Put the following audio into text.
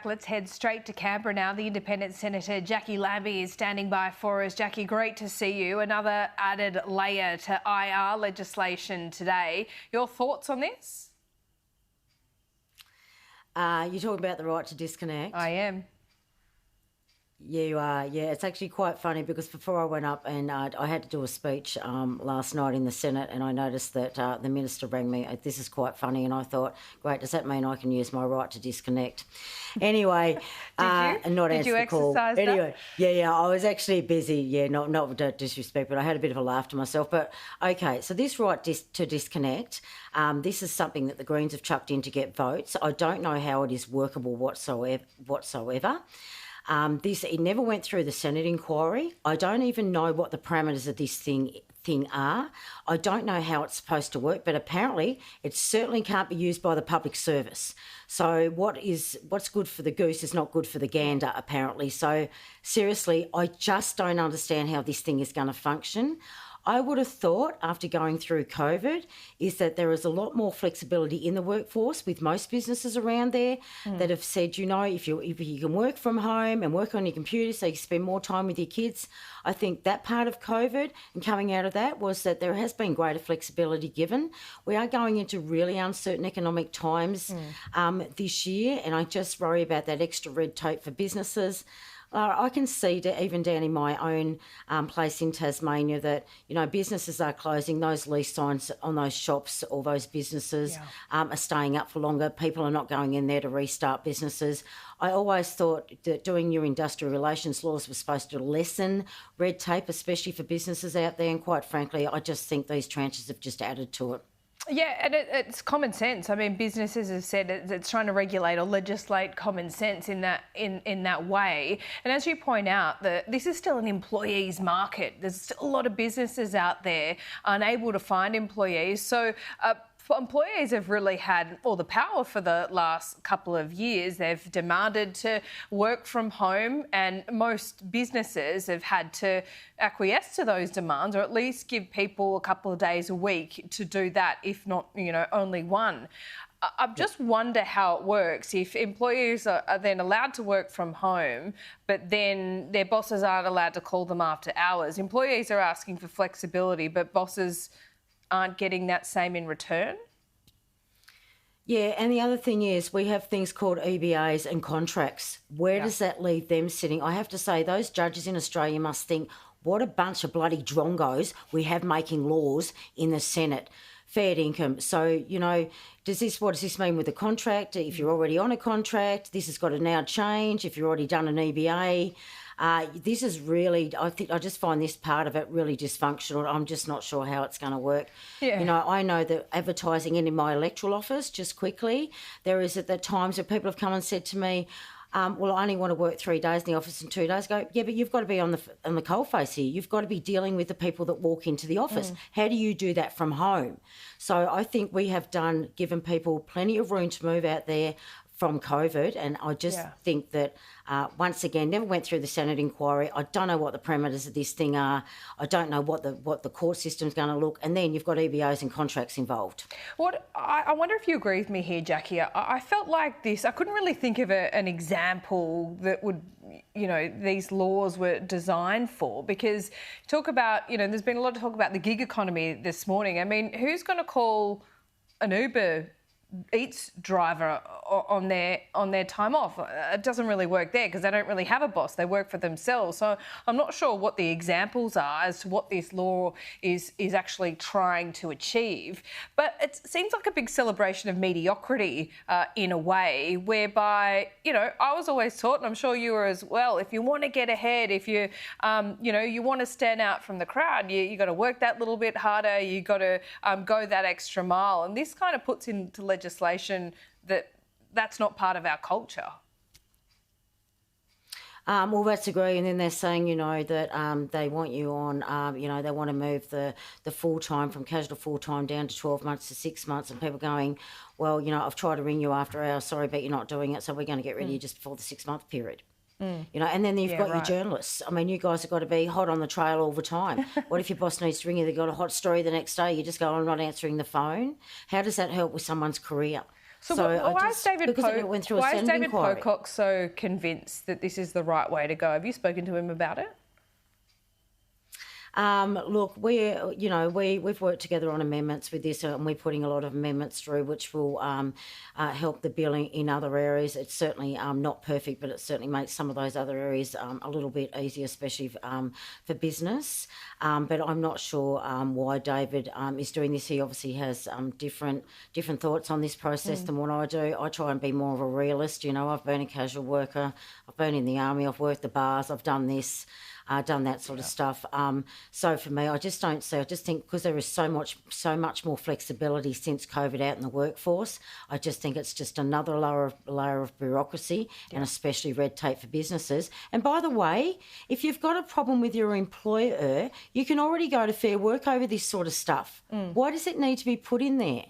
Let's head straight to Canberra now. The Independent Senator Jacqui Lambie is standing by for us. Jacqui, great to see you. Another added layer to IR legislation today. Your thoughts on this? You're talking about the right to disconnect? I am. Yeah, you are. Yeah, it's actually quite funny because before I went up and I had to do a speech last night in the Senate, and I noticed that the minister rang me. This is quite funny, and I thought, great, does that mean I can use my right to disconnect? Anyway, and not answer the call. Exercise that? Anyway, yeah, I was actually busy. Yeah, not with disrespect, but I had a bit of a laugh to myself. But okay, so this right to disconnect, this is something that the Greens have chucked in to get votes. I don't know how it is workable whatsoever. It never went through the Senate inquiry. I don't even know what the parameters of this thing are. I don't know how it's supposed to work, but apparently it certainly can't be used by the public service. So what's good for the goose is not good for the gander, apparently. So seriously, I just don't understand how this thing is going to function. I would have thought, after going through COVID, is that there is a lot more flexibility in the workforce with most businesses around there that have said, if you can work from home and work on your computer so you can spend more time with your kids. I think that part of COVID and coming out of that was that there has been greater flexibility given. We are going into really uncertain economic times this year, and I just worry about that extra red tape for businesses. I can see even down in my own place in Tasmania that, businesses are closing. Those lease signs on those shops or those businesses are staying up for longer. People are not going in there to restart businesses. I always thought that doing your industrial relations laws was supposed to lessen red tape, especially for businesses out there. And quite frankly, I just think these tranches have just added to it. Yeah, and it's common sense. I mean, businesses have said it's trying to regulate or legislate common sense in that way. And as you point out, this is still an employees' market. There's still a lot of businesses out there unable to find employees. So employees have really had all the power for the last couple of years. They've demanded to work from home, and most businesses have had to acquiesce to those demands, or at least give people a couple of days a week to do that, if not, only one. I just wonder how it works if employees are then allowed to work from home, but then their bosses aren't allowed to call them after hours. Employees are asking for flexibility, but bosses aren't getting that same in return. Yeah, and the other thing is we have things called EBAs and contracts. Where does that leave them sitting? I have to say those judges in Australia must think, what a bunch of bloody drongos we have making laws in the Senate. Fair income. So, what does this mean with the contract? If you're already on a contract, this has got to now change. If you've already done an EBA, this is really, I just find this part of it really dysfunctional. I'm just not sure how it's going to work. Yeah. I know that advertising in my electoral office, just quickly, there is at the times where people have come and said to me, well, I only want to work 3 days in the office and 2 days. Go, yeah, but you've got to be on the coalface here. You've got to be dealing with the people that walk into the office. How do you do that from home? So I think we have given people plenty of room to move out there from COVID, and I just think that, once again, never went through the Senate inquiry. I don't know what the parameters of this thing are. I don't know what the court system's going to look, and then you've got EBOs and contracts involved. I wonder if you agree with me here, Jacqui. I felt like this, I couldn't really think of an example that would, these laws were designed for, because talk about, there's been a lot of talk about the gig economy this morning. I mean, who's going to call an Uber Eats driver on their time off? It doesn't really work there because they don't really have a boss. They work for themselves. So I'm not sure what the examples are as to what this law is actually trying to achieve. But it seems like a big celebration of mediocrity in a way, whereby, I was always taught, and I'm sure you were as well, if you want to get ahead, if you, you want to stand out from the crowd, you got to work that little bit harder, you got to go that extra mile. And this kind of puts into legislation that's not part of our culture. Well, that's agree. And then they're saying, that they want you on, they want to move the full-time from casual full-time down to 12 months to 6 months, and people going, well, I've tried to ring you after hours, sorry, but you're not doing it, so we're going to get rid of you just before the 6-month period. And then you've got your journalists. I mean, you guys have got to be hot on the trail all the time. What if your boss needs to ring you, they've got a hot story the next day, you just go, I'm not answering the phone? How does that help with someone's career? So I why just, is David, because it went through a why is Senate David inquiry. Pocock so convinced that this is the right way to go? Have you spoken to him about it? Look, we've worked together on amendments with this, and we're putting a lot of amendments through, which will help the bill in other areas. It's certainly not perfect, but it certainly makes some of those other areas a little bit easier, especially for business. But I'm not sure why David is doing this. He obviously has different thoughts on this process than what I do. I try and be more of a realist. I've been a casual worker. I've been in the army. I've worked the bars. I've done this. Done that sort of stuff. So for me, I just don't see. I just think because there is so much more flexibility since COVID out in the workforce, I just think it's just another layer of bureaucracy and especially red tape for businesses. And by the way, if you've got a problem with your employer, you can already go to Fair Work over this sort of stuff. Why does it need to be put in there?